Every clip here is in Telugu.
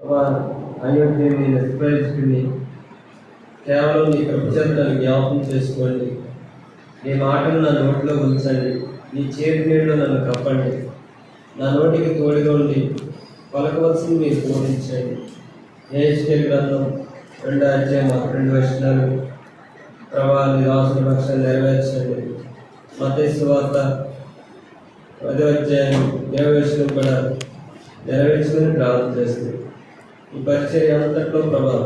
అయోధ్యని నిర్వహించుకుని కేవలం నీ కృపచేతను జ్ఞాపకం చేసుకోండి. నీ మాటను నా నోటిలో ఉంచండి. నీ చేతి నీళ్ళు నన్ను కప్పండి. నా నోటికి తోడుగా ఉండి పలకవలసింది మీరు బోధించండి. యెహెజ్కేలు గ్రంథం 2వ అధ్యాయం 2 వచనాలు నీ రాసిన పక్షాలు నెరవేర్చండి. మత్తయి సువార్త 10వ అధ్యాయం 20వ వచనం కూడా నెరవేర్చుకుని ప్రార్థన చేస్తుంది. ఈ పరిచర్య అంతట్లో ప్రభా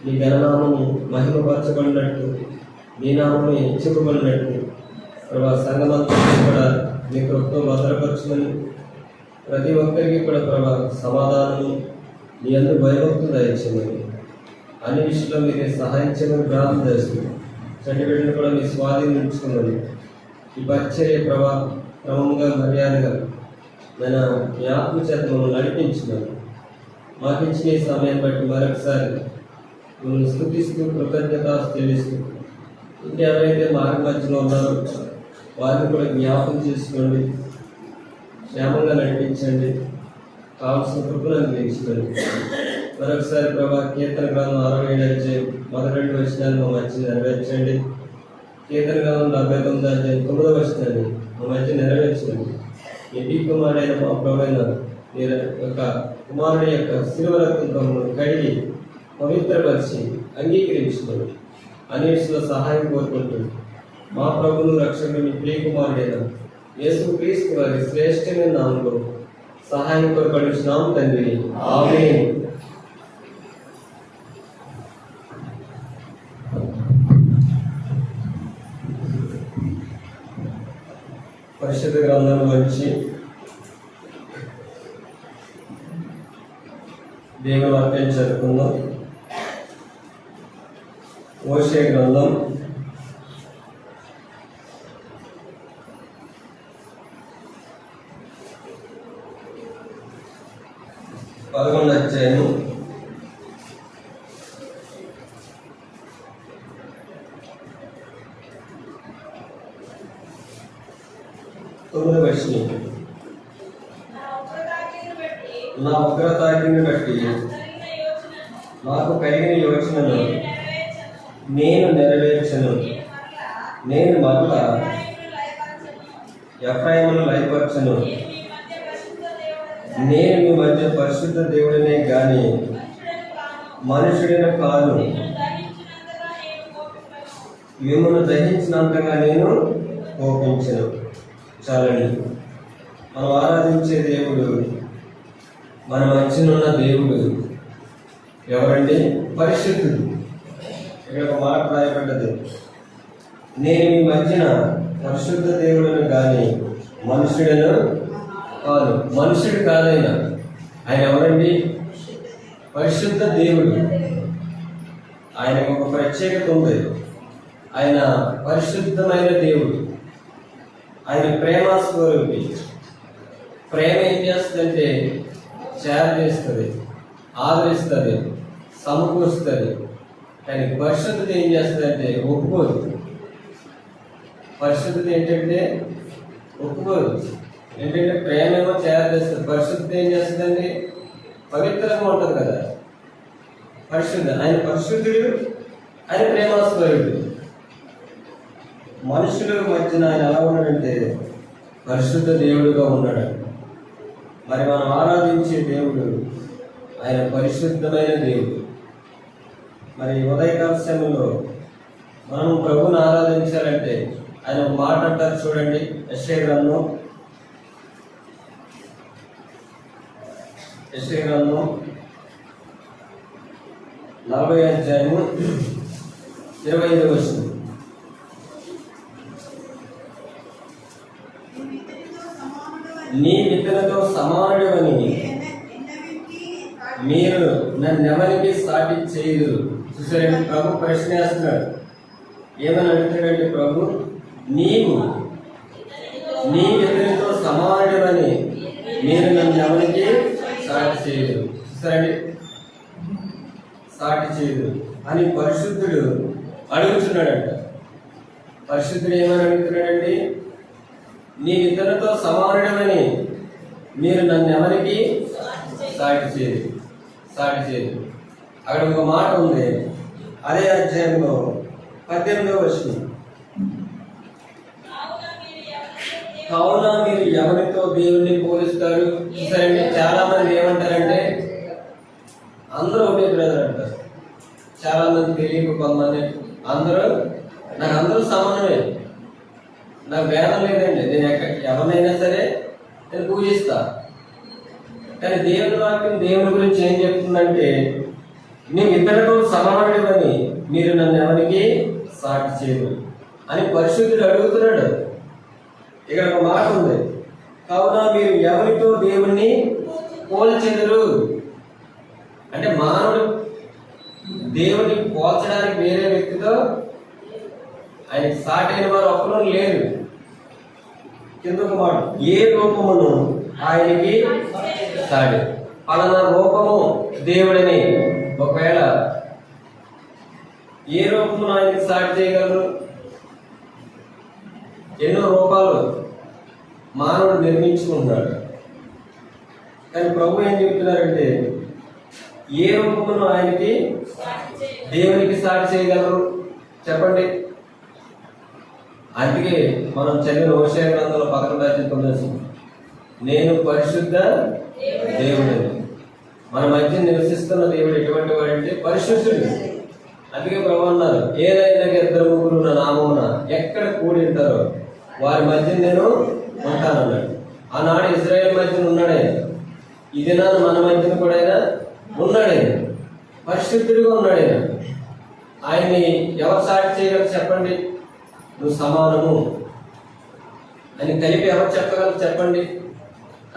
నీ ఘననామము మహిమపరచబడినట్టు, నీ నామము హెచ్చింపబడినట్టు ప్రభా సంఘమంతా కూడా మీ కృపతో భద్రపరచమని, ప్రతి ఒక్కరికి కూడా ప్రభా సమాధానము నీ అందు భయభక్తులు దయచేయమని, అన్ని విషయంలో మీరే సహాయం చేయమని ప్రార్థన చేస్తుంది. చంటి బిడ్డను కూడా మీ స్వాధీనం ఉంచుకున్నది. ఈ పరిచర్య ప్రభా క్రమంగా మర్యాదగా నేను మీ ఆత్మచేత మమ్మల్ని నడిపించినాను. మాకు ఇచ్చిన ఈ సమయం బట్టి మరొకసారి మిమ్మల్ని స్తుతిస్తూ కృతజ్ఞత చెల్లిస్తూ, ఇంకెవరైతే మార్గ మధ్యలో ఉన్నారో వారిని కూడా జ్ఞాపకం చేసుకోండి, క్షేమంగా నడిపించండి, కావాల్సిన కృపను అందించుకోండి. మరొకసారి ప్రభా కీర్తన గ్రంథం 67 అధ్యాయం 1-2 వచనాలు మా మధ్య నెరవేర్చండి. కీర్తన గ్రంథం 79 అధ్యాయం 9వ వచనాన్ని మా మధ్య నెరవేర్చండి. ఎన్ని కుమారుడైన మా ప్రభువైన మీరు యొక్క కుమారుడి యొక్క శిలువ రక్తంతో కడిగి పవిత్రపరిచి అంగీకరించుకోండి. అనేషుల సహాయం కోరుకుంటుంది. మా ప్రభువును రక్షకుని ప్రియ కుమారుడైన యేసుక్రీస్తు వారి శ్రేష్టమైన నామములో సహాయం కోరుకుంటున్నాం తండ్రి. ఆమేన్. పరిశుద్ధ గ్రంథం నుంచి దేవుని వాక్యం చదువుకుందాం. హోషేయ గ్రంథం 11వ అధ్యాయం 9వ వచనం. నా ఉగ్రతాగ్నిని బట్టి నాకు కలిగిన యోచనను నేను నెరవేర్చను. నేను మరలా ఎఫ్రాయిమును లయపరచను. నేను మీ మధ్య పరిశుద్ధ దేవుడినే గాని మనుషుడిని కాదు. మిమ్మల్ని దహించినంతగా నేను కోపించను. చాలండి. మనం ఆరాధించే దేవుడు, మన మధ్యనున్న దేవుడు ఎవరండి? పరిశుద్ధుడు. ఇక్కడ ఒక మాట రాయబడ్డది, నేను మీ మధ్యన పరిశుద్ధ దేవుడిని కానీ మనుషుడను కాదు. మనుషుడు కాదైనా ఆయన ఎవరండి? పరిశుద్ధ దేవుడు. ఆయనకు ఒక ప్రత్యేకత ఉంది. ఆయన పరిశుద్ధమైన దేవుడు. ఆయన ప్రేమాస్వరూపి. ప్రేమ ఏం చేస్తుందంటే చేరదీస్తుంది, ఆదరిస్తుంది, సమకూరుస్తుంది. కానీ పరిశుద్ధత ఏం చేస్తుందంటే ఒప్పుకోదు. పరిశుద్ధత ఏంటంటే ఒప్పుకోదు. ఏంటంటే ప్రేమ ఏమో చేరదీస్తుంది, పరిశుద్ధత ఏం చేస్తుందండి? పవిత్రంగా ఉంటుంది కదా పరిశుద్ధ. ఆయన పరిశుద్ధుడు, ఆయన ప్రేమాస్వరుడు. మనుషుల మధ్యన ఆయన ఎలా ఉన్నాడంటే పరిశుద్ధ దేవుడుగా ఉన్నాడు. మరి మనం ఆరాధించే దేవుడు ఆయన పరిశుద్ధమైన దేవుడు. మరి ఉదయకాల సమయంలో మనం ప్రభువుని ఆరాధించాలంటే ఆయన ఒక మాట అంటారు చూడండి. యెషయా గ్రంథం 40వ అధ్యాయము 25వ వచనం. నీ ఇతరులతో సమానుడవని మీరు నన్నెవరికి సాటి చేయరు. చూసారండి, ప్రభు ప్రశ్న వేస్తున్నాడు. ఏమని అడుగుతాడంటే ప్రభు, నీవు నీ ఇతరులతో సమానుడవని మీరు నన్నెవరికి సాటి చేయరు. చూసారండి, సాటి చేయరు అని పరిశుద్ధుడు అడుగుతున్నాడంట. పరిశుద్ధుడు ఏమని అడుగుతున్నాడండి? నీ ఇతరులతో సమానుడమని మీరు నన్ను ఎవరికి సాటి చేయరు. సాటి చేయదు. అక్కడ ఒక మాట ఉంది, అదే అధ్యాయంలో 18వ వచనం, కావున మీరు ఎవరితో దేవుణ్ణి పోలిస్తారు. సరే, చాలా మంది ఏమంటారంటే అందరూ ఒకటే బ్రదర్ అంటారు. చాలా మంది తెలియక కొంతమంది అందరూ సమానమే, నాకు భేదం లేదండి, నేను ఎవరినైనా సరే నేను పూజిస్తా. కానీ దేవుని వాక్యం దేవుని గురించి ఏం చెప్తుందంటే, నేను ఇతరులతో సమానుడివని మీరు నన్ను ఎవరికి సాటి చేయరు అని పరిశుద్ధుడు అడుగుతున్నాడు. ఇక్కడ ఒక మాట ఉంది, కావున మీరు ఎవరితో దేవుణ్ణి పోల్చెదరు అంటే మానవుడు దేవుని పోల్చడానికి వేరే వ్యక్తితో ఆయనకి సాటి అయిన వారు ఒక్కరూ లేరు. కింద ఒక మాట, ఏ రూపమును ఆయనకి సాటి, పలానా రూపము దేవుడని ఒకవేళ ఏ రూపమును ఆయనకి సాటి చేయగలరు? ఎన్నో రూపాలు మానవుడు నిర్మించుకుంటున్నాడు. కానీ ప్రభు ఏం చెప్తున్నారంటే, ఏ రూపమును ఆయనకి దేవునికి సాటి చేయగలరు చెప్పండి. అందుకే మనం చదివిన హోషేయ గ్రంథంలో 11:9, నేను పరిశుద్ధ దేవుడిని. మన మధ్య నివసిస్తున్న దేవుడు ఎటువంటి వాడంటే పరిశుద్ధుడు. అందుకే ప్రభు అన్నారు, ఏదైనా ఇద్దరు ముగ్గురు నా నామమున ఎక్కడ కూడి ఉంటారో వారి మధ్య నేను ఉంటానన్నాడు. ఆనాడు ఇజ్రాయేల్ మధ్యన ఉన్నాడే, ఈ దినాన మన మధ్యన కూడా ఆయన ఉన్నాడే, పరిశుద్ధుడిగా ఉన్నాడే. ఆయన్ని ఎవరు సాటి చేయగలరు చెప్పండి? నువ్వు సమానము అని కలిపి ఎవరు చెప్పగలరు చెప్పండి?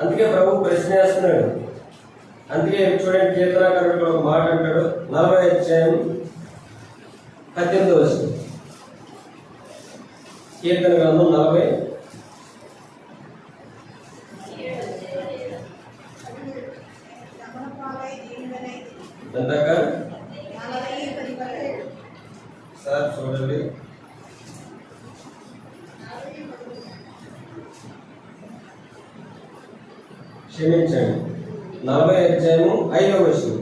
అందుకే ప్రభు ప్రశ్న వేస్తున్నాడు. అందుకే చూడండి, కీర్తనాకారుడు ఒక మాట అంటాడు, 40వ అధ్యాయం 18వ వచనం, కీర్తన గ్రంథం 40 ఎంతక సార్ చూడండి, క్షమించండి, 40వ అధ్యాయము 5వ వచనం,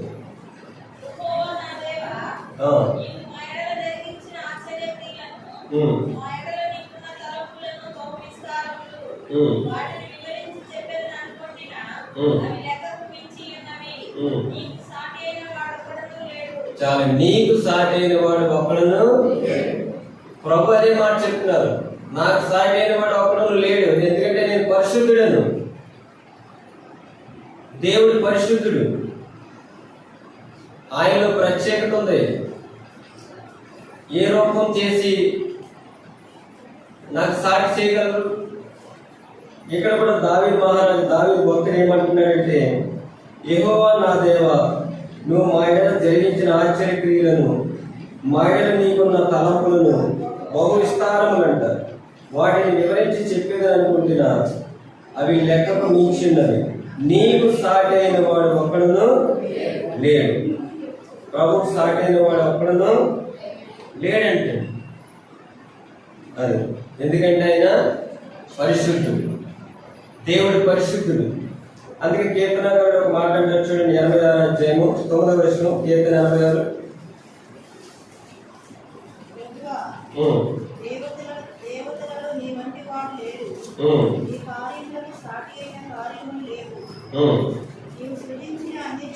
చాలా నీకు సాటి అయిన వాడు ఒకడును. ప్రభు అదే మాట చెప్తున్నారు, నాకు సాటి అయిన వాడు ఒకడును లేడు, ఎందుకంటే నేను పరిశుద్ధుడను. దేవుడు పరిశుద్ధుడు, ఆయనలో ప్రత్యేకత ఉంది. ఏ రూపం చేసి నాకు సాటి చేయగలరు? ఇక్కడ కూడా దావీదు భక్తుడు ఏమంటున్నాడంటే, యెహోవా నా దేవా, నువ్వు మా ఎడల జరిగించిన ఆశ్చర్యక్రియలను, మా ఎడల నీకున్న తలంపులను బహు విస్తారములంట, వాటిని వివరించి చెప్పేదని అనుకుంటున్నా, అవి లెక్కకు మించినవి, నీకు సాటి అయిన వాడు ఒక్కడును లేడు. ప్రభుకు సాటి అయిన వాడు ఒక్కడును లేడంటే అది ఎందుకంటే ఆయన పరిశుద్ధుడు, దేవుడు పరిశుద్ధుడు. అందుకే కీర్తనకారుడు ఒక మాట అంటారు చూడండి, 86వ అధ్యాయము 9వ వచనం, కీర్తన 86.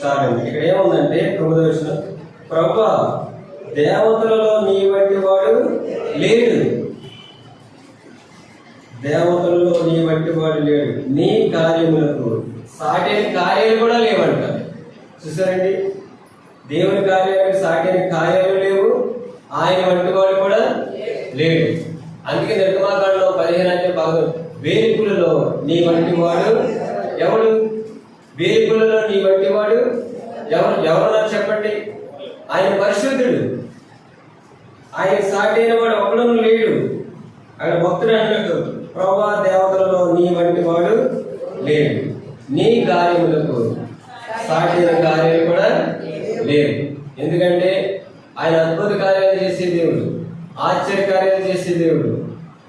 చాలండి, ఇక్కడ ఏముందంటే 9వ వచనం, ప్రభువా దేవతలలో నీ వంటి వాడు లేడు, దేవతలలో నీ వంటి వాడు లేడు, నీ కార్యములకు సాటైన కార్యాలు కూడా లేవంట. చూసారండి, దేవుని కార్యాలకు సాటైన కార్యాలు లేవు, ఆయన వంటి వాడు కూడా లేడు. అందుకే నిర్గమాకాండలో 15 వేలిపులలో నీ వంటి వాడు ఎవడు? వేలిపులలో నీ వంటి వాడు ఎవరన్నా చెప్పండి? ఆయన పరిశుద్ధుడు, ఆయన సాటైన వాడు ఒకడు లేడు. ఆయన భక్తుడు అన్నట్టు, ప్రభువా దేవతలలో నీ వంటి వాడు లేడు, నీ కార్యములకు సాటిన కార్యాలు కూడా లేవు. ఎందుకంటే ఆయన అద్భుత కార్యాలు చేసే దేవుడు, ఆశ్చర్య కార్యాలు చేసే దేవుడు,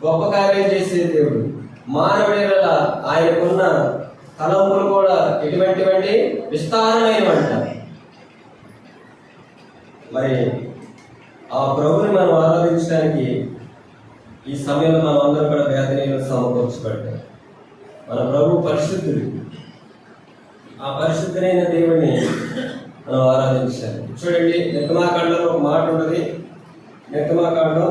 గొప్ప కార్యాలు చేసే దేవుడు. మానవుడి వల్ల ఆయనకున్న తలంపులు కూడా ఎటువంటివంటి విస్తారమైనవంట. మరి ఆ ప్రభుని మనం ఆరాధించడానికి ఈ సమయంలో మనం అందరం కూడా వేదనీయులు సమకూర్చబడ్డాం. మన ప్రభు పరిశుద్ధుడు. ఆ పరిశుద్ధుడైన దేవుడిని మనం ఆరాధించాలి. చూడండి, నిర్గమాకాండంలో ఒక మాట ఉన్నది. నిర్గమాకాండం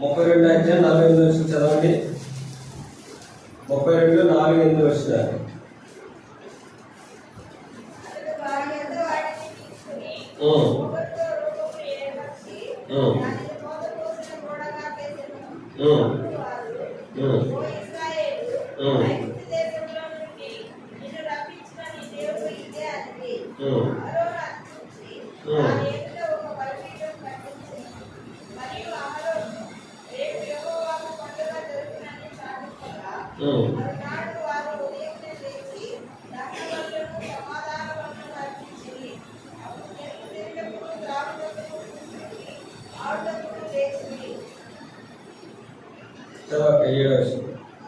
32:48 చదవండి. 32:4-8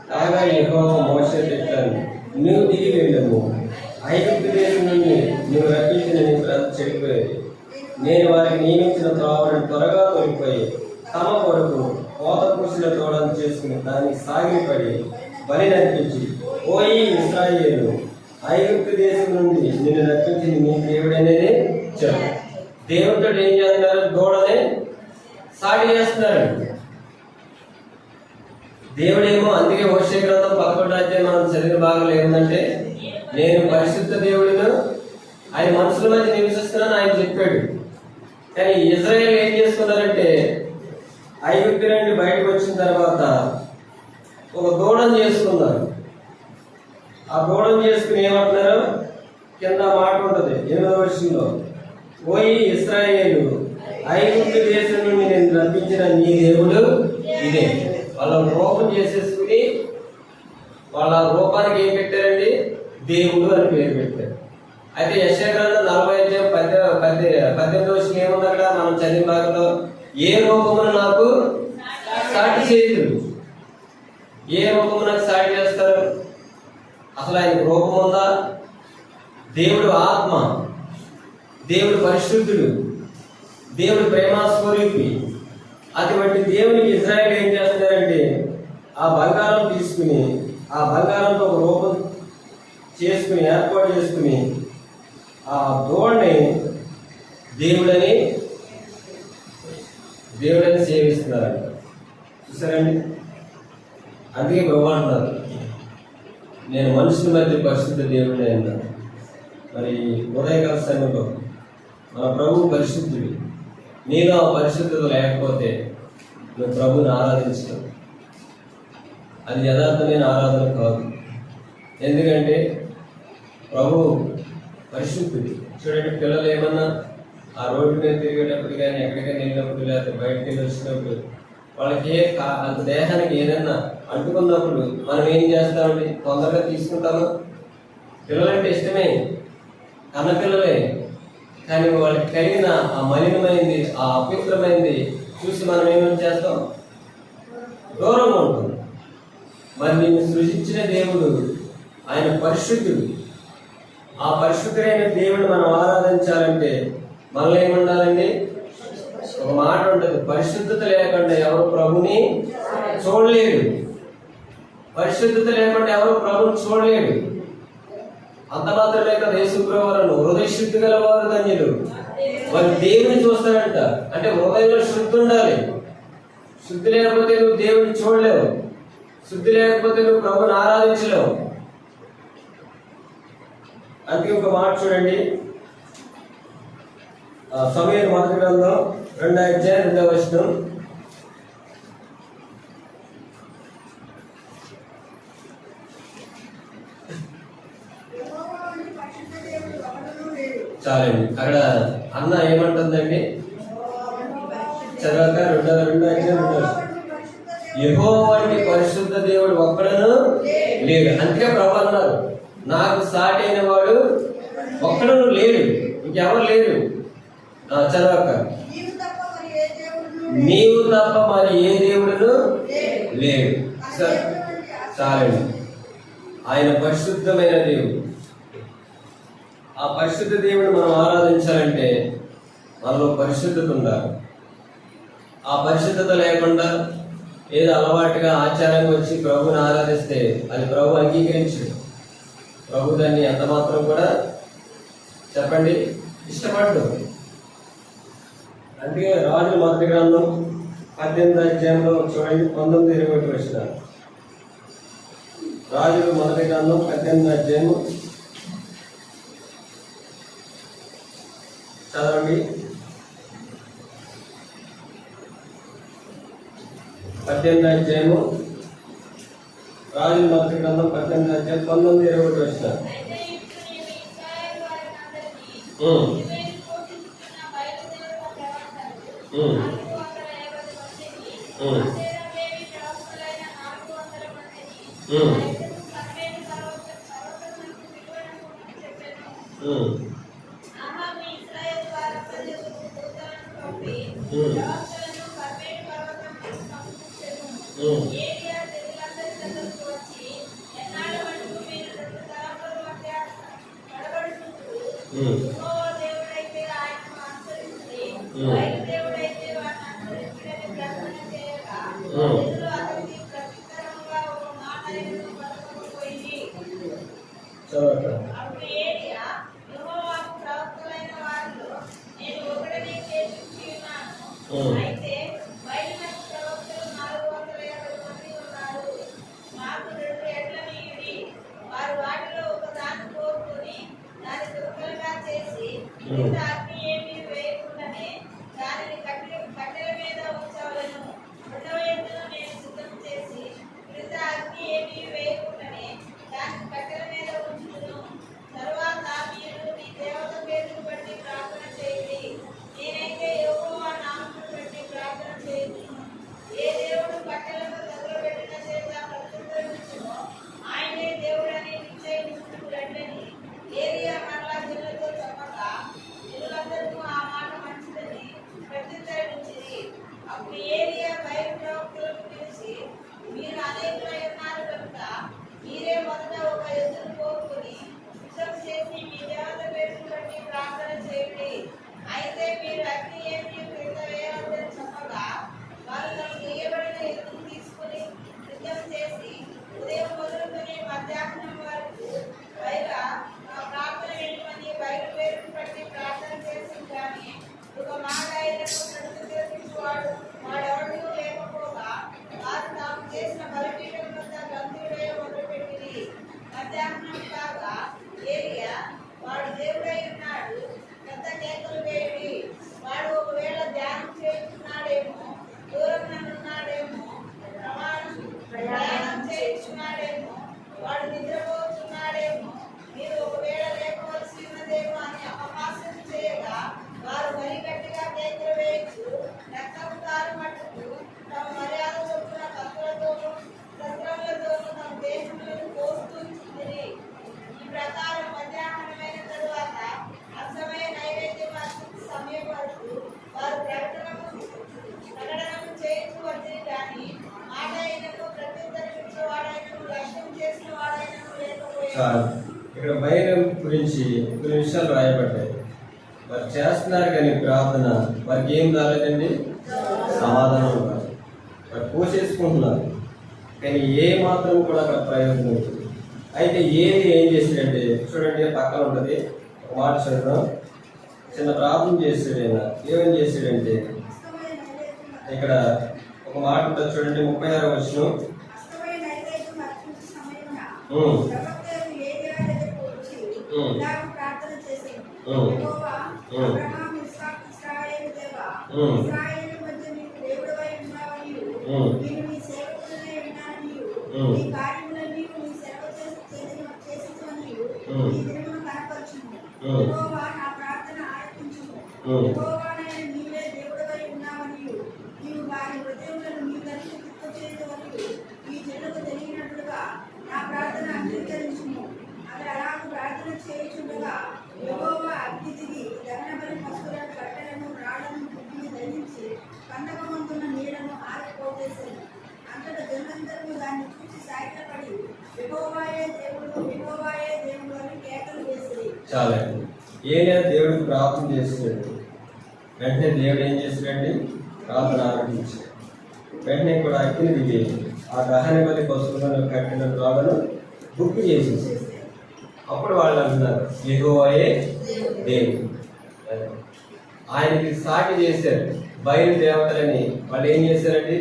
కాగా యెహోవా మోషేతో ఇట్లనెను, నీవు దిగి వెళ్ళము, ఐగుప్తు దేశం నుండి నువ్వు రప్పించిన నీ ప్రజలు చెడిపోయేది. నేను వారికి నియమించిన త్రోవను త్వరగా తొలిపోయి తమ కొరకు కోత పూసిన తోడను చేసుకుని దానికి సాగిపడి బలి నడిపించి, ఓయి ఇశ్రాయేలు, ఐగుప్తు దేశం నుండి నిన్ను రప్పించింది నీ దేవుడు అనేది చెప్పు. దేవుడితో ఏం చేస్తున్నారు? దూడనే సాగి చేస్తున్నారు. దేవుడేమో, అందుకే హోషేయ గ్రంథం 11 మనం చదివిన భాగంలో ఏముందంటే, నేను పరిశుద్ధ దేవుడును, ఆయన మనుషుల మధ్య నివసిస్తున్నాను ఆయన చెప్పాడు. కానీ ఇజ్రాయేల్ ఏం చేసుకున్నారంటే, ఐగుప్తు నుండి బయటకు వచ్చిన తర్వాత ఒక దూడను చేసుకున్నారు. ఆ దూడను చేసుకుని ఏమంటున్నారు? కింద మాట ఉంటుంది 8వ వచనంలో, ఓయి ఇశ్రాయేలు, ఐగుప్తు దేశం నుండి నేను రప్పించిన నీ దేవుడు ఇదే. వాళ్ళ రూపం చేసేసుకుని వాళ్ళ రూపానికి ఏం పెట్టారండి? దేవుడు అని పేరు పెట్టారు. అయితే యెషయా గ్రంథం 40:18 ఏముంది అక్కడ మనం చదివిన భాగంలో, ఏ రూపమును నాకు సాటి చేయదు. ఏ రూపము నాకు సాటి చేస్తారు? అసలు ఆయనకు రూపం ఉందా? దేవుడు ఆత్మ, దేవుడు పరిశుద్ధుడు, దేవుడు ప్రేమాస్వరూపి. అటువంటి దేవునికి ఇజ్రాయేల్ ఏం చేస్తున్నారంటే, ఆ బంగారం తీసుకుని ఆ బంగారంతో ఒక రూపం చేసుకుని ఏర్పాటు చేసుకుని ఆ దూడని దేవుడని సేవిస్తున్నారంట. చూసారండి? అందుకే ప్రభు అంటున్నారు, నేను మనుషుల మధ్య పరిశుద్ధ దేవుడే అన్నారు. మరి ఉదయకాల సమయంలో మన ప్రభు పరిశుద్ధుడు. నీలో ఆ పరిశుద్ధత లేకపోతే నువ్వు ప్రభుని ఆరాధించడం అది యథార్థమైన ఆరాధన కాదు. ఎందుకంటే ప్రభు పరిశుద్ధుడు. చూడండి, పిల్లలు ఏమన్నా ఆ రోడ్డు మీద తిరిగేటప్పుడు కానీ ఎక్కడికైనా వెళ్ళినప్పుడు లేకపోతే బయటకు వెళ్ళి వచ్చినప్పుడు వాళ్ళకి అంత దేహానికి ఏదైనా అంటుకున్నప్పుడు మనం ఏం చేస్తామండి? తొందరగా తీసుకుంటాము. పిల్లలంటే ఇష్టమే, కన్నపిల్లలే. కానీ వాళ్ళకి కలిగిన ఆ మలినమైంది, ఆ అపవిత్రమైంది చూసి మనం ఏమేమి చేస్తాం? దూరంగా ఉంటుంది. మరి నిన్ను సృజించిన దేవుడు ఆయన పరిశుద్ధుడు. ఆ పరిశుద్ధుడైన దేవుడు మనం ఆరాధించాలంటే మనలో ఏముండాలండి? ఒక మాట ఉంటుంది, పరిశుద్ధత లేకుండా ఎవరు ప్రభుని చూడలేడు. పరిశుద్ధత లేకుండా ఎవరు ప్రభుని చూడలేడు. అంత మాత్రమే కదా యేసుప్రభువును హృదయ శుద్ధి గలవారు ధన్యులు, వారు దేవుని చూస్తారంట. అంటే హృదయంలో శుద్ధి ఉండాలి. శుద్ధి లేకపోతే నువ్వు దేవుని చూడలేవు. శుద్ధి లేకపోతే నువ్వు ప్రభుని ఆరాధించలేవు. అందుకే ఒక మాట చూడండి, సమూయేలు మొదటి గ్రంథం 2:2 చాలండి. అక్కడ అన్న ఏమంటుందండి? చదవక 2:2 యెహోవా వంటి పరిశుద్ధ దేవుడు ఒక్కడను లేడు. అందుకే ప్రభు అన్నారు, నాకు సాటి అయిన వాడు ఒక్కడను లేడు, ఇంకెవరు లేరు. చదవక, నీవు తప్ప మరి ఏ దేవుడును లేడు. చాలండి. ఆయన పరిశుద్ధమైన దేవుడు. ఆ పరిశుద్ధ దేవుడిని మనం ఆరాధించాలంటే మనలో పరిశుద్ధత ఉండాలి. ఆ పరిశుద్ధత లేకుండా ఏదో అలవాటుగా ఆచారంగా వచ్చి ప్రభుని ఆరాధిస్తే అది ప్రభు అంగీకరించడు. ప్రభు దాన్ని ఎంత మాత్రం కూడా చెప్పండి ఇష్టపడ్డు. అందుకే రాజుల మొదటి గ్రంథం 18వ అధ్యాయంలో చూడండి 19-21 వచనాలు. రాజుల మొదటి గ్రంథం 18వ అధ్యాయం చదవండి. 18వ అధ్యాయము రాజుల మొదటి గ్రంథం 18వ అధ్యాయం 19-21 వచనాలు. ఇక్కడ భయం గురించి కొన్ని విషయాలు రాయబడ్డాయి. వారు చేస్తున్నారు కానీ ప్రార్థన వారికి ఏం రాలేదండి, సమాధానం రాదు. వారు పోసేసుకుంటున్నారు కానీ ఏ మాత్రం కూడా అక్కడ ప్రయోజనం ఉంటుంది. అయితే ఏం చేశాడంటే చూడండి, పక్కన ఉంటుంది ఒక మాట చూడడం, చిన్న ప్రార్థన చేసాడు ఆయన. ఏమేం చేశాడంటే ఇక్కడ ఒక మాట ఉంటుంది చూడండి, 36వ వచనం. చాలండి. ఏలైనా దేవుడికి ప్రార్థన చేస్తున్నాడు. వెంటనే దేవుడు ఏం చేశాడండి? ప్రార్థన ఆరంభించాడు. వెంటనే కూడా అగ్ని దిగి ఆ దహన బలి పశువులను కట్టిన త్రాగను బుక్ చేసేసి అప్పుడు వాళ్ళు అంటున్నారు, యెహోవాయే దేవుడు. ఆయనకి సాటి చేశారు. బయలు దేవతలని వాళ్ళు ఏం చేశారండి?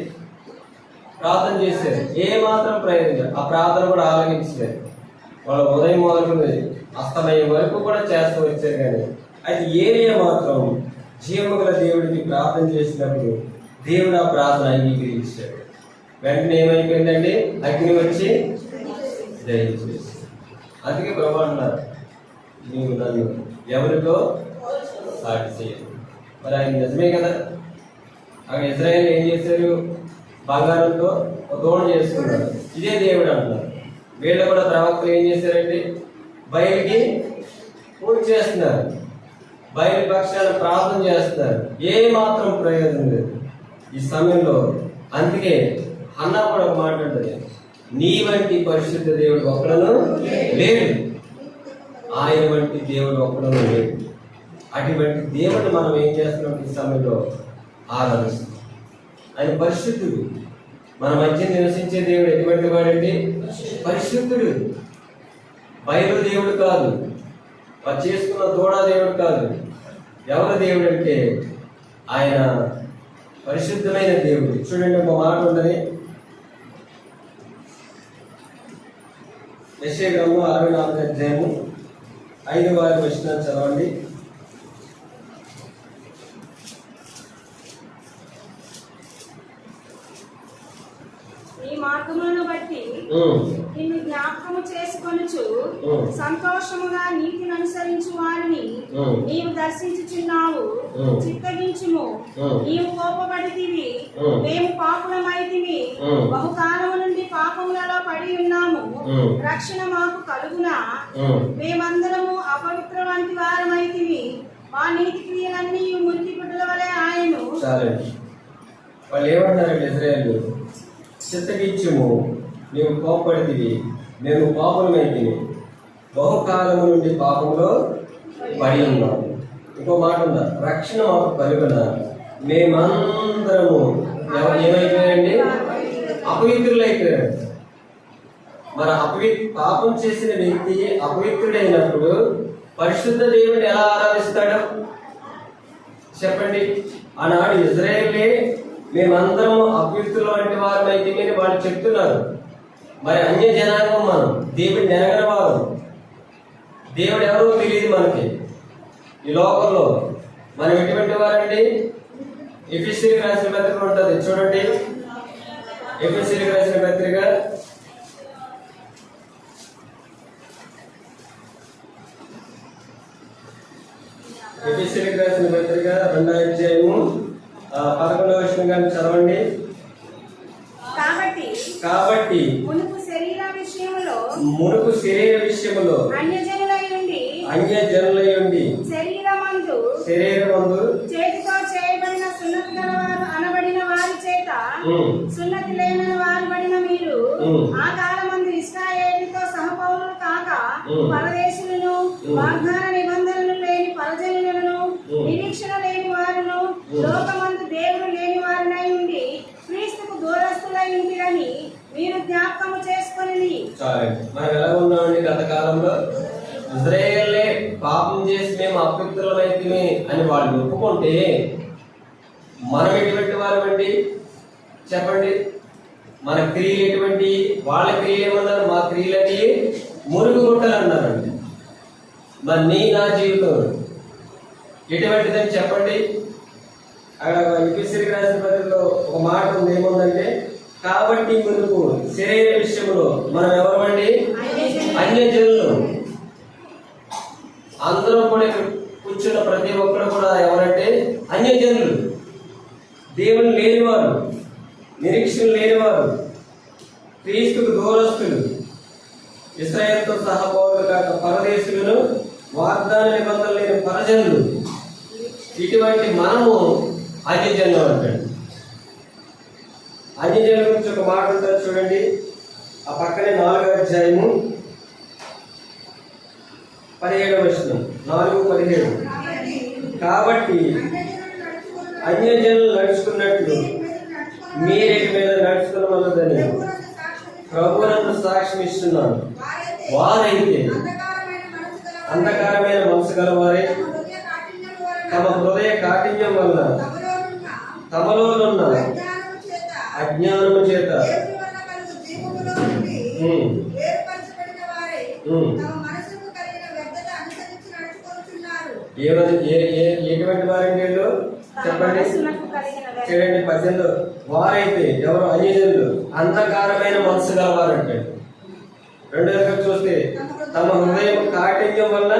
ప్రార్థన చేశారు. ఏ మాత్రం ప్రయోజనం, ఆ ప్రార్థన కూడా ఆలగించలేదు. వాళ్ళ ఉదయం మొదలుకుని అస్తమయం వరకు కూడా చేస్తూ వచ్చారు. కానీ అయితే ఏరియా మాత్రం జీవముగల దేవుడికి ప్రార్థన చేసినప్పుడు దేవుడు ఆ ప్రార్థన అంగీకరించాడు. వెంటనే ఏమైపోయిందండి? అగ్ని వచ్చి దహించేసి. అందుకే ప్రభు అన్నారు, నీవు నన్ను ఎవరితో సాటి చేయదు. మరి ఆయన నిజమే కదా. అక్కడ ఇజ్రాయేల్ ఏం చేశారు? బంగారంతో ఒక దోణ చేసుకున్నారు. ఇదే దేవుడు అంటున్నారు. వీళ్ళు కూడా ప్రవక్తలు ఏం చేశారండి? బయలుకి పూజ చేస్తున్నారు, బయలు పక్షాలు ప్రార్థన చేస్తున్నారు. ఏ మాత్రం ప్రయోజనం లేదు ఈ సమయంలో. అందుకే హన్నా కూడా ఒక మాట ఉంటుంది, నీ వంటి పరిశుద్ధ దేవుడు ఒక్కడను లేడు, ఆయన వంటి దేవుడు ఒక్కడను లేడు. అటువంటి దేవుడు మనం ఏం చేస్తున్నాం? ఈ సమయంలో ఆరాధిస్తున్నాం. ఆయన పరిశుద్ధుడు. మన మధ్య నివసించే దేవుడు ఎటువంటి వాడండి? పరిశుద్ధుడు. బయలు దేవుడు కాదు, చేసుకున్న దూడా దేవుడు కాదు. ఎవరి దేవుడు అంటే ఆయన పరిశుద్ధమైన దేవుడు. చూడండి, ఒక మాట ఉన్నది, యెషయా గ్రంథం 64వ అధ్యాయము 5వ వచనం చదవండి. ఈ మార్గములను బట్టి నిన్ను జ్ఞాపకము చేసుకొనుచు సంతోషముగా నీతిని అనుసరించు వారిని నీవు దర్శించుచున్నావు. చిత్తగించుము, నీవు కోపపడితివి, మేము పాపులమైతివి, బహుకాలము నుండి పాపములలో పడి ఉన్నాము, రక్షణ మాకు కలుగునా, మేమందరము అపవిత్ర వంటి వారమైతివి, మా నీతి క్రియలన్నీ మురికి గుడ్డల వలె ఆయను. వాళ్ళు ఏమంటారండి? ఇజ్రాయేలు, చిత్తగించుము, నీవు కోపడితివి, మేము పాపలమైతివి, బహుకాలము నుండి పాపంలో పడి ఉన్నాము. ఇంకో మాట ఉందా? రక్షణ మాకు కలుగున, మేమందరము ఏమైపోయారండి? అపవిత్రులైపోయారు. మరి పాపం చేసిన వ్యక్తి అపవిత్రుడైనప్పుడు పరిశుద్ధ దేవుడిని ఎలా ఆరాధిస్తాడు చెప్పండి? ఆనాడు ఇజ్రాయేలే మేమందరం అపవిత్రులు వంటి వారమైతే మీరు వాళ్ళు చెప్తున్నారు. మరి అన్య జనాంగం మనం దేవుడిని ఎరగని వారు, దేవుడు ఎవరో తెలియదు మనకి. ఈ లోకంలో మనం ఎటువంటి వారండి? ఎఫెసీయులకు రాసిన పత్రిక ఉంటుంది, చూడండి. ఎఫెసీయులకు రాసిన పత్రిక 2వ అధ్యాయము 11వ వచనం చదవండి. కాబట్టి మునుపు శరీర విషయములో అన్యజనులై ఉండి శరీరమందు చేతితో చేయబడిన సున్నతి గలవారు అనబడిన వారి చేత సున్నతి లేని వారు బడిన మీరు ఆ కాలమందు ఇశ్రాయేలుతో సహపౌరులు కాక పరదేశులను, వాగ్దాన నిబంధనలు లేని పరజనులను, నిరీక్షణ లేని వారును, లోకమందు దేవుడు లేని వారినై ఉండి క్రీస్తుకు దూరస్తులై ఉంటిరని మీరు జ్ఞాపకము చేసుకొని. మనం ఎలా ఉన్నామండి? గత కాలంలో ఇజ్రాయేలే పాపం చేసి మేము అపవిత్రులమైతే అని వాళ్ళు ఒప్పుకుంటే మనం ఎటువంటి వారు అండి చెప్పండి? మన క్రియలు ఎటువంటి? వాళ్ళ క్రియలు ఏమన్నారు? మా క్రియలని మురుగు గుట్టలు అన్నారండి. మరి నా జీవితం ఎటువంటిదని చెప్పండి? అక్కడ ఎఫెసీయులకు రాసిన పత్రికలో ఒక మాట ఉంది, ఏముందంటే, కాబట్టి మునుపు శరీర విషయంలో మనం ఎవరమండి? అన్యజనులు. అందరూ కూడా కూర్చున్న ప్రతి ఒక్కరు కూడా ఎవరంటే అన్యజనులు, దేవుని లేనివారు, నిరీక్షణ లేనివారు, క్రీస్తుకు దూరస్తులు, ఇశ్రాయేలుతో సహపౌరులు కాక పరదేశులను, వాగ్దాన నిబంధనలు లేని పరజనులు. ఇటువంటి మనము అన్యజనులు అంటాడు. అన్యజనుల గురించి ఒక మాట ఉంటుంది, చూడండి. ఆ పక్కనే 4వ అధ్యాయము 17వ వచనం 4:17. కాబట్టి అన్యజనులు నడుచుకున్నట్లు మీరేటి మీద నడుచుకున్నదని ప్రభువునందు సాక్ష్యం ఇస్తున్నాను. వారైతే అంధకారమైన మనసు గలవారే తమ హృదయ కాఠిన్యం వలన తమలోనున్న అజ్ఞానము చేత ఎటువంటి వారంటే చెప్పండి, చూడండి 18. వారైతే ఎవరు అన్యజనులు అంధకారమైన మనసు గలవారంటే. రెండోదిగా చూస్తే తమ హృదయం కాఠిన్యం వల్ల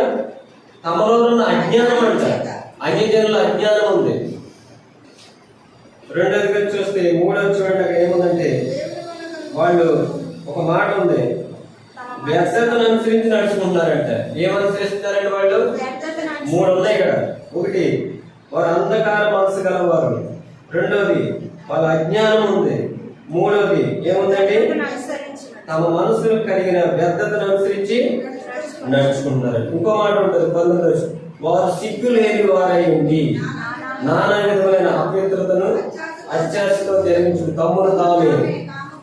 తమలో ఉన్న అజ్ఞానం అంటారు. అన్యజనుల అజ్ఞానం ఉంది. రెండోదిగా చూస్తే 3వ చూడండి అక్కడ ఏముందంటే వాళ్ళు ఒక మాట ఉంది, వ్యర్థతను అనుసరించి నడుచుకుంటున్నారంట. ఏమనుసరిస్తున్నారంటే వాళ్ళు 3 ఉన్నాయి ఇక్కడ. 1 వారు అంధకార మనసు గలవారు, 2ది వాళ్ళ అజ్ఞానం ఉంది, 3వది ఏముందండి తమ మనసులు కలిగిన వ్యర్థతను అనుసరించి నడుచుకుంటున్నారు. ఇంకో మాట ఉంటుంది 19. వారు సిగ్గు లేని వారై ఉండి నానా విధమైన అపవిత్రతను అత్యాశతో జరిగించు తమ్మును తామే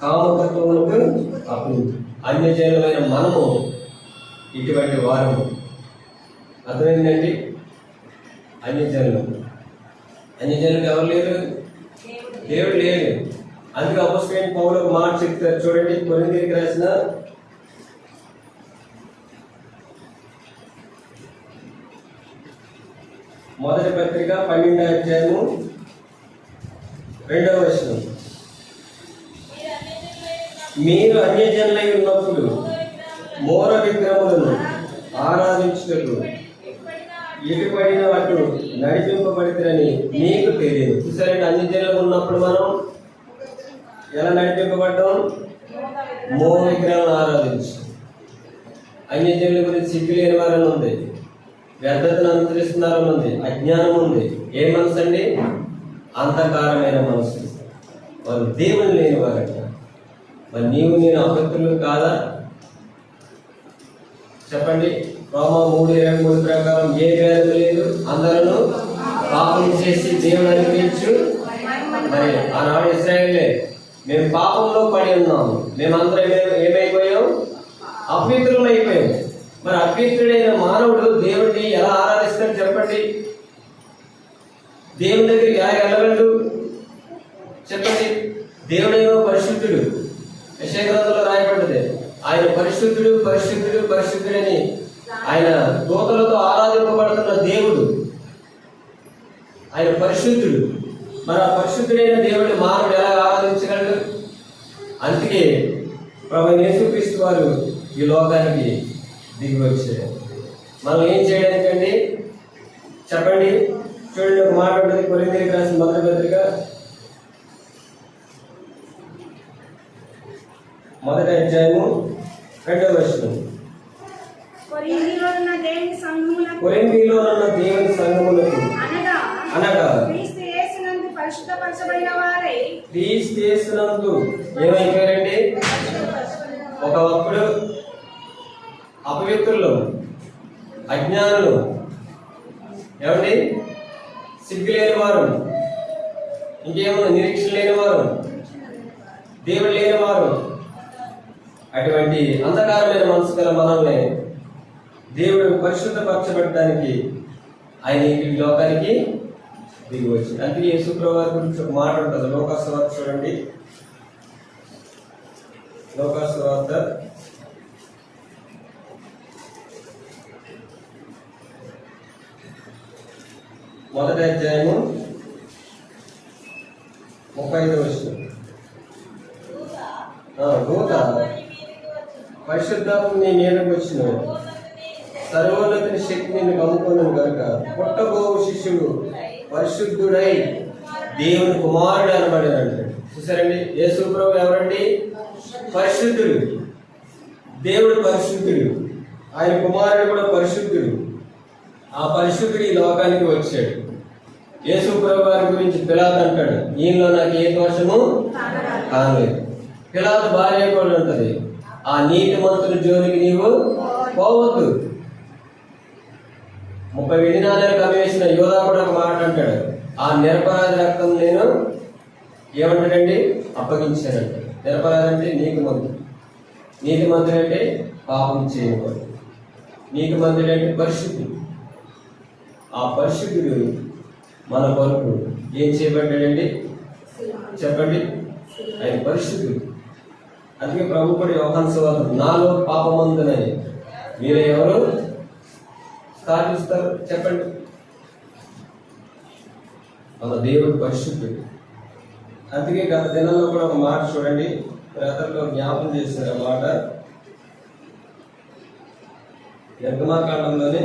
కామతత్వములకు అప్పుడు అన్యజనులైన మనము ఇటువంటి వారము. అర్థమైందండి? అన్యజనులకు ఎవరు లేరు? దేవుడు లేరు. అందుకే అపోస్తలుడైన పౌలు ఒక మాట చెప్తారు చూడండి, కొరింథీయులకు రాసిన మొదటి పత్రిక 12వ అధ్యాయము 2వ వచనం. మీరు అన్యజనులై ఉన్నప్పుడు మూల విగ్రహములను ఆరాధించుటకు ఎటుపడిన అటు నడిపింపబడితేనని మీకు తెలియదు. చూసారంటే అన్యజనులు ఉన్నప్పుడు మనం ఎలా నడిపింపబడ్డాం? మూల విగ్రహాలను ఆరాధించు. అన్యజనుల గురించి సిగ్గు లేని వారని ఉంది, వ్యర్థతను అనుసరిస్తున్నారని ఉంది, అజ్ఞానం ఉంది. ఏ మనసు అండి? అంధకారమైన మనసు. వారు దేవుని లేని వారట. మరి నీవు నేను అపవిత్రులు కాదా? చెప్పండి. రోమా 3:23 ప్రకారం ఏ భేదం లేదు, అందరూ పాపం చేసి దేవుని అనిపించు. మరి ఆనాడు ఇశ్రాయేలే మేము పాపంలో పడి ఉన్నాము, మేమందరం ఏమైపోయాం? అపవిత్రులు అయిపోయాం. మరి అపవిత్రుడైన మానవుడు దేవుడిని ఎలా ఆరాధిస్తాడు చెప్పండి? దేవుని దగ్గరికి ఎలా వెళ్ళగలడు చెప్పండి? దేవుడేమో పరిశుద్ధుడు. యెషయా గ్రంథంలో రాయబడ్డది, ఆయన పరిశుద్ధుడు పరిశుద్ధుడు పరిశుద్ధుడని ఆయన దూతలతో ఆరాధింపబడుతున్న దేవుడు. ఆయన పరిశుద్ధుడు. మరి ఆ పరిశుద్ధుడైన దేవుడిని మానవుడు ఎలా ఆరాధించగలడు? అందుకే ప్రభువైన యేసుక్రీస్తు వారు ఈ లోకానికి దిగి వచ్చారు. మనం ఏం చేయడానికండి చెప్పండి? చూడండి, ఒక మాట ఉంటుంది కొరింథీయులకు రాసిన మొదటి పత్రిక 1వ అధ్యాయము 2వ వచనం. కొరింథీయులో ఉన్న దేవుని సంఘములకు అనగా క్రీస్తు యేసునందు పరిశుద్ధపరచబడిన వారై. క్రీస్తు యేసునందు ఏమైపోయారండి? ఒకప్పుడు అపవిత్రులు, అజ్ఞానులు, ఏమండి సిగ్గు లేని వారు, ఇంకేమన్నా నిరీక్షణ లేని వారు, దేవుడు లేని వారు. అటువంటి అంధకారమైన మనసు గల మనల్ని దేవుడు పరిశుద్ధపరచబడటానికి ఆయన ఈ లోకానికి దిగి వచ్చింది. అందుకే యేసు ప్రభువు వారి గురించి ఒక మాట ఉంటుంది. లోకాసు వార్త చూడండి, లోకాసు వార్త 1వ అధ్యాయము 35వ వచనం. దూత పరిశుద్ధాత్మ నీ మీదకు వచ్చిన సర్వోన్నతుని శక్తి నిన్ను కమ్ముకున్నాను కనుక పుట్టబోవు శిష్యుడు పరిశుద్ధుడై దేవుని కుమారుడు అనబడాడు. చూసారండి, యేసు ప్రభువు ఎవరండి? పరిశుద్ధుడు. దేవుడు పరిశుద్ధుడు, ఆయన కుమారుడు కూడా పరిశుద్ధుడు. ఆ పరిశుద్ధుడు ఈ లోకానికి వచ్చాడు. యేసు ప్రభువు వారి గురించి పిలాతు అంటాడు, ఈయనలో నాకు ఏ దోషము కాలేదు. పిలాతు భార్య కూడా ఉంటది, ఆ నీతిమంతుల జోలికి నీవు పోవద్దు. 30 వెండి నాణేలు కమ్మివేసిన యోధా కూడా ఒక మాట అంటాడు, ఆ నిరపరాధి రక్తం నేను ఏమంటాడండి అప్పగించానంట. నిరపరాధి అంటే నీకు మంత్రుడు, నీతి మంత్రుడు అంటే పాపం చేయకూడదు, నీకు మంత్రుడు అంటే పరిశుద్ధుడు. ఆ పరిశుద్ధుడు మన కొరకు ఏం చేయబడ్డాడండి చెప్పండి, ఆయన పరిశుద్ధుడు. అందుకే ప్రభు కూడా యోహాను సువార్త నాలో పాపమందునని మీరు ఎవరు స్థాపిస్తారు చెప్పండి. మన దేవుడు పరిశుద్ధుడు. అందుకే గత దినాల్లో కూడా ఒక మాట చూడండి, ప్రజల్లో జ్ఞాపం చేసిన మాట నిర్గమాకాండంలోనే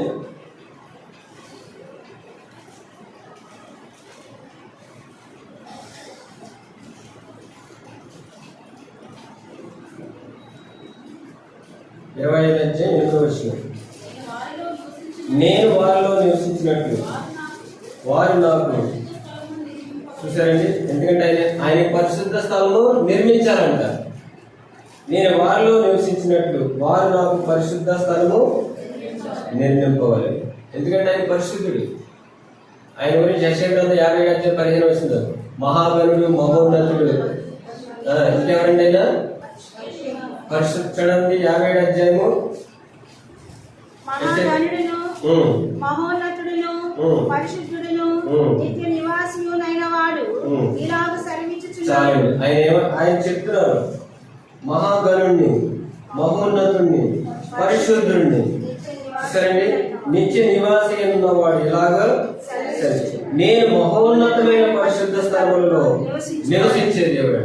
25 అధ్యాయం 8వ వచనం. నేను వారిలో నివసించినట్లు వారు నాకు. చూసారండి, ఎందుకంటే ఆయన పరిశుద్ధ స్థలము నిర్మించాలంట. నేను వారిలో నివసించినట్లు వారు నాకు పరిశుద్ధ స్థలము నిర్మింపవాలి. ఎందుకంటే ఆయన పరిశుద్ధుడు. ఆయన గురించి యెషయా గ్రంథం 50 అధ్యాయం 15 వచనం, మహాగణుడు మహోన్నతుడు. ఇంకెవరండి అయినా పరిశుద్ధుడండి 57 అధ్యాయము మహోన్నతుడును పరిశుద్ధుడును నిత్య నివాసియునైన వాడు ఇలాగ సెలవిచ్చుచున్నాడు. ఆయన చెప్తున్నారు, మహాగణుణ్ణి మహోన్నతుణ్ణి పరిశుద్ధుడిని సరే నిత్య నివాసి ఉన్నవాడు ఇలాగా నేను మహోన్నతమైన పరిశుద్ధ స్థలములలో నివసించే దేవుడు.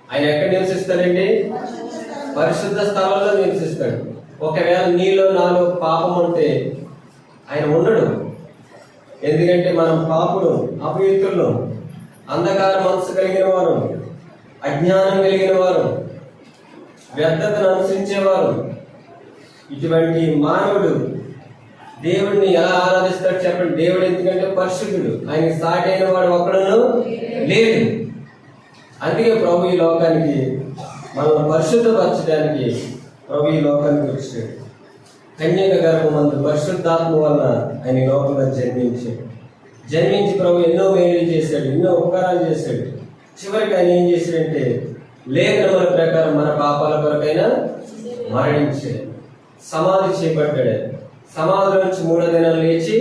ఆయన ఎక్కడ నివసిస్తాడండి? పరిశుద్ధ స్థలంలో నివసిస్తాడు. ఒకవేళ నీలో నాలో పాపం ఉంటే ఆయన ఉండడు. ఎందుకంటే మనం పాపులు, అపవిత్రులు, అంధకార మనసు కలిగిన వారు, అజ్ఞానం కలిగిన వారు, వ్యర్థతను అనుసరించేవారు. ఇటువంటి మానవుడు దేవుడిని ఎలా ఆరాధిస్తాడు చెప్పండి? దేవుడు ఎందుకంటే పరిశుద్ధుడు, ఆయనకి సాటి అయిన వాడు ఒక్కడును లేడు. అందుకే ప్రభు ఈ లోకానికి మనం పరిశుద్ధపరచడానికి ప్రభు ఈ లోకానికి వచ్చాడు. కన్యక గర్భమందు పరిశుద్ధాత్మ వలన ఆయన ఈ లోకంలో జన్మించి ప్రభు ఎన్నో మేలు చేశాడు, ఎన్నో ఉపకారాలు చేశాడు. చివరికి ఆయన ఏం చేశాడంటే లేఖనముల ప్రకారం మన పాపాల కొరకైనా మరణించాడు, సమాధి చేపట్టాడు. సమాధిలో నుంచి 3వ దినాలు లేచి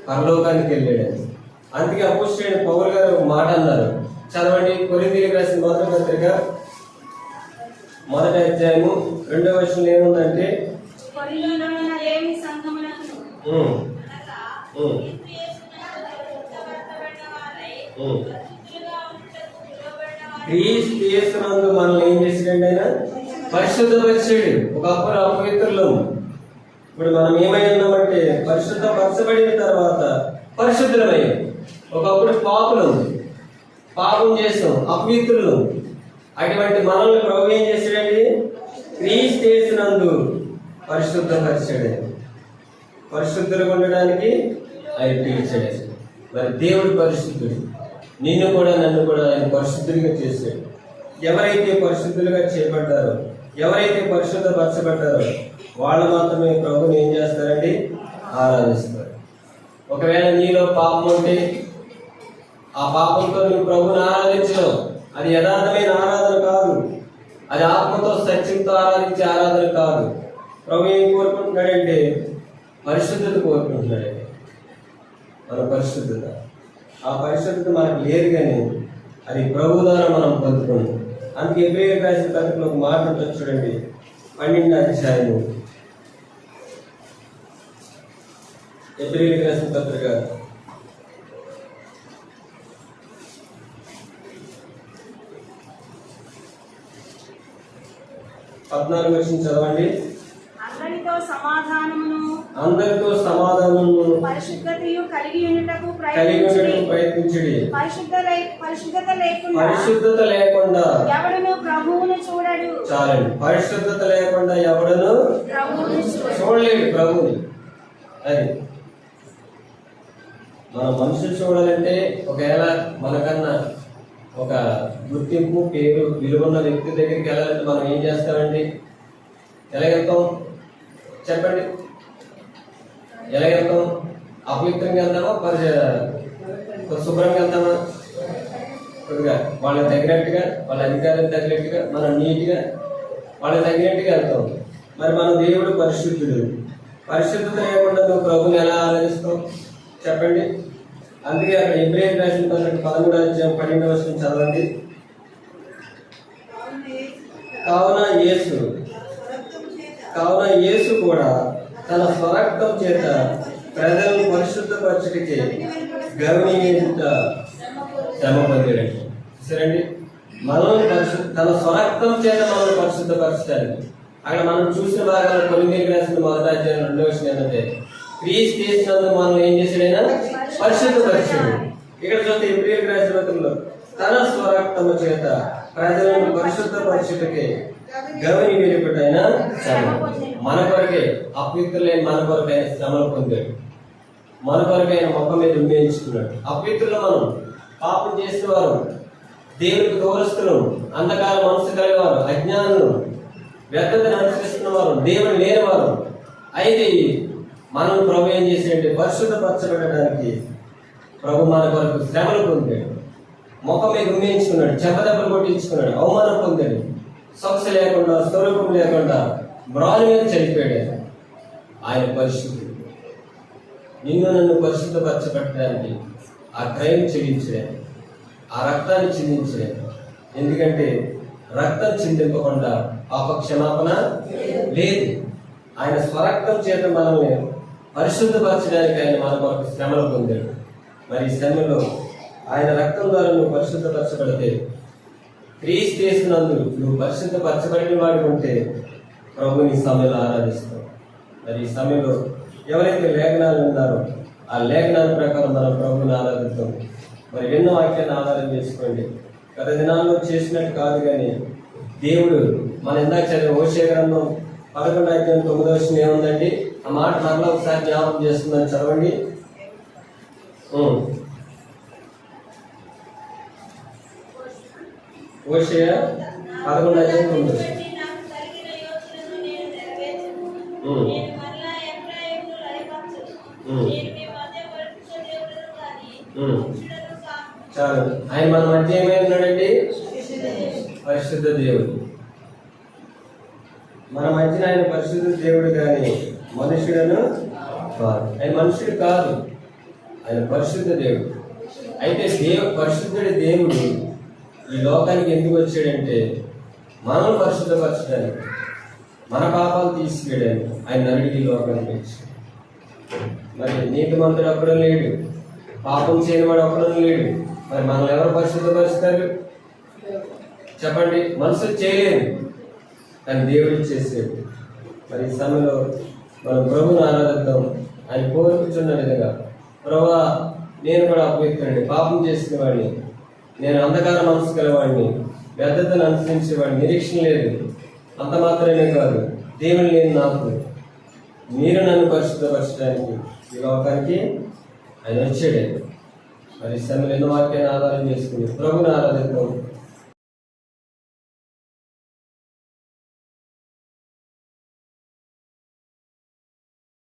పరలోకానికి వెళ్ళాడు. అందుకే అపోస్తలుడైన పౌలు గారు ఒక మాట అన్నారు, చదవండి. కొరింథీయులకు రాసిన మొదటి పత్రిక 1వ అధ్యాయము 2వ వచనం ఏముందంటే, క్రీస్తు యేసునందు మనల్ని ఏం చేసాడండి? ఆయన పరిశుద్ధపరిచాడు. ఒకప్పుడు అపవిత్రులు, ఇప్పుడు మనం ఏమై ఉన్నామంటే పరిశుద్ధపరచబడిన తర్వాత పరిశుద్ధులమయ్యాం. ఒకప్పుడు పాపులు, పాపం చేసాం, అపవిత్రులు. అటువంటి మనల్ని ప్రభు ఏం చేశాడండి? క్రీస్తు యేసునందు పరిశుద్ధపరిచాడు. పరిశుద్ధులుగా ఉండడానికి ఆయన పిలిచాడు. మరి దేవుడు పరిశుద్ధుడు, నిన్ను కూడా నన్ను కూడా ఆయన పరిశుద్ధులుగా చేశాడు. ఎవరైతే పరిశుద్ధులుగా చేయబడ్డారో, ఎవరైతే పరిశుద్ధపరచబడ్డారో వాళ్ళు మాత్రమే ప్రభుని ఏం చేస్తారండి? ఆరాధిస్తారు. ఒకవేళ నీలో పాపం ఉంటే ఆ పాపంతో నువ్వు ప్రభుని ఆరాధించడం అది యథార్థమైన ఆరాధన కాదు. అది ఆత్మతో సత్యంతో ఆరాధించే ఆరాధన కాదు. ప్రభు ఏం కోరుకుంటున్నాడంటే పరిశుద్ధత కోరుకుంటున్నాడండి. మన పరిశుద్ధత, ఆ పరిశుద్ధత మనకు లేదు, కానీ అది ప్రభు ద్వారా మనం పొందుకున్నాం. అందుకే హెబ్రీయులకు రాసిన పత్రికలో ఒక మాట ఉంటుంది చూడండి, 12వ అధ్యాయము హెబ్రీయులకు రాసిన పత్రిక 14వ వచనం చదవండి. అందరితో సమాధానమును పరిశుద్ధతయు కలిగి ఉండుటకు ప్రయత్నించుడి. పరిశుద్ధత లేకుండా ఎవడును ప్రభువును చూడడు. చాలండి. పరిశుద్ధత లేకుండా ఎవడును చూడలేడు ప్రభువుని. అది మన మనుషులు చూడాలంటే ఒకవేళ మనకన్నా ఒక గుర్తింపు, పేరు, విలువన్న వ్యక్తి దగ్గరికి వెళ్ళాలంటే మనం ఏం చేస్తామండి? ఎలా వెళ్తాం చెప్పండి? ఎలా వెళ్తాం? అపవిత్రంగా వెళ్తామా శుభ్రంగా వెళ్తామా? కొద్దిగా వాళ్ళకి తగినట్టుగా, వాళ్ళ అధికారులకు తగినట్టుగా, మనం నీట్గా వాళ్ళకి తగినట్టుగా వెళ్తాం. మరి మన దేవుడు పరిశుద్ధుడు. పరిశుద్ధత లేకుండా నువ్వు ప్రభుని ఎలా ఆరాధిస్తావు చెప్పండి? అందుకే అక్కడ ఇబ్రాహిం రాసిన 13:12 చదవండి. కావున యేసు కూడా తన స్వరక్తం చేత ప్రజలను పరిశుద్ధపరచుటకి గర్వనీయంత శ్రమ పొందాడండి. సరేండి, మనం తన స్వరక్తం చేత మనం పరిశుద్ధపరచడానికి అక్కడ మనం చూసిన భాగాలు కొరింథీయులకు రాసిన 1:2 ఏంటంటే క్రీస్తు చేసినందుకు మనం ఏం చేశాడైనా పరిశుద్ధపరిచాడు. ఇక్కడ చూస్తే ఇబ్రాహిం రాసిన పత్రికలో తన స్వరక్తము చేత ప్రజలను పరిశుద్ధపరచుటకే గర్వని వేరుపడైన శ్రమ. మన కొరకే అపవిత్రులైన మన కొరకైన శ్రమలు పొందాడు. మన కొరకైన మొక్క మీద ఉమ్మేయించుకున్నాడు. అపవిత్రులు మనం, పాపం చేసిన వారు, దేవుడికి దూరస్తులు, అంధకార మనసు కలిగేవారు, అజ్ఞానులు, వ్యర్థతను అనుసరిస్తున్న వారు, దేవుడు లేనివారు. అయితే మనం ప్రభు ఏం చేసాడంటే పరిశుద్ధపరచబడడానికి ప్రభు మన కొరకు శ్రమలు పొందాడు. ముఖం మీద ఉమ్మేయించుకున్నాడు, చెంపదెబ్బలు కొట్టించుకున్నాడు, అవమానం పొందాడు, సొగసు లేకుండా, స్వరూపం లేకుండా బ్రాన్ మీద చనిపోయాడు. ఆయన పరిశుద్ధుడు. నిన్ను నన్ను పరిశుద్ధపరచబట్టడానికి ఆ క్రైమ్ చెల్లించలేదు, ఆ రక్తాన్ని చిందించలేదు. ఎందుకంటే రక్తం చిందింపకుండా పాప క్షమాపణ లేదు. ఆయన స్వరక్తం చేత మనల్ని పరిశుద్ధపరచడానికి ఆయన మన కొరకు శ్రమలు పొందాడు. మరి ఈ శ్రమలో ఆయన రక్తం ద్వారా నువ్వు పరిశుద్ధపరచబడితే, క్రీస్తు చేసినందు నువ్వు పరిశుద్ధపరచబడిన వాడు ఉంటే ప్రభుని సమయంలో ఆరాధిస్తావు. మరి ఈ సమయంలో ఎవరైతే లేఖనాలు ఉన్నారో ఆ లేఖనాల ప్రకారం మనం ప్రభుని ఆరాధిస్తాం. మరి ఎన్నో వాక్యాన్ని ఆధారం చేసుకోండి. గత దినాల్లో చేసినట్టు కాదు, కానీ దేవుడు మన ఇందాక చదివిన హోషేయ గ్రంథం 11:9 ఏముందండి? ఆ మాట మరలా ఒకసారి జ్ఞాపకం చేస్తుందని చదవండి. హోషేయ 11:9. చాలు. ఆయన మన మధ్య ఏమై ఉన్నాడండి? పరిశుద్ధ దేవుడు. మన మధ్యన ఆయన పరిశుద్ధ దేవుడు, కానీ మనుషుడను కాదు. ఆయన మనుషుడు కాదు, ఆయన పరిశుద్ధ దేవుడు. అయితే పరిశుద్ధుడి దేవుడు ఈ లోకానికి ఎందుకు వచ్చాడంటే మనం పరిశుద్ధపరచడానికి, మన పాపాలు తీసుకెళ్ళాడు. ఆయన నరుడికి ఈ లోకానికి వచ్చాడు. మరి నీతిమంతుడు అక్కడ లేడు, పాపం చేయనివాడు అక్కడ లేడు. మరి మనల్ని ఎవరు పరిశుద్ధపరుస్తారు చెప్పండి? మనుషులు చేయలేదు, కానీ దేవుడు చేసేది. మరి ఈ సమయంలో మనం ప్రభుని ఆరాధిద్దాం. ఆయన కోరుకున్న విధంగా, ప్రభువా నేను కూడా అపవిత్రుడిని, పాపం చేసిన వాడిని, నేను అంధకార మనసు గలవాడిని, వ్యర్థతను అనుసరించేవాడిని, నిరీక్షణ లేదు, అంత మాత్రమే కాదు దేవుని లేని నాకు, మీరు నన్ను పరిశుద్ధపరచడానికి ఈ లోకానికి ఆయన వచ్చాడు. మరి సమయంలో ఎన్నో వాక్యాన్ని ఆధారం చేసుకుని ప్రభుని ఆరాధిద్దాం.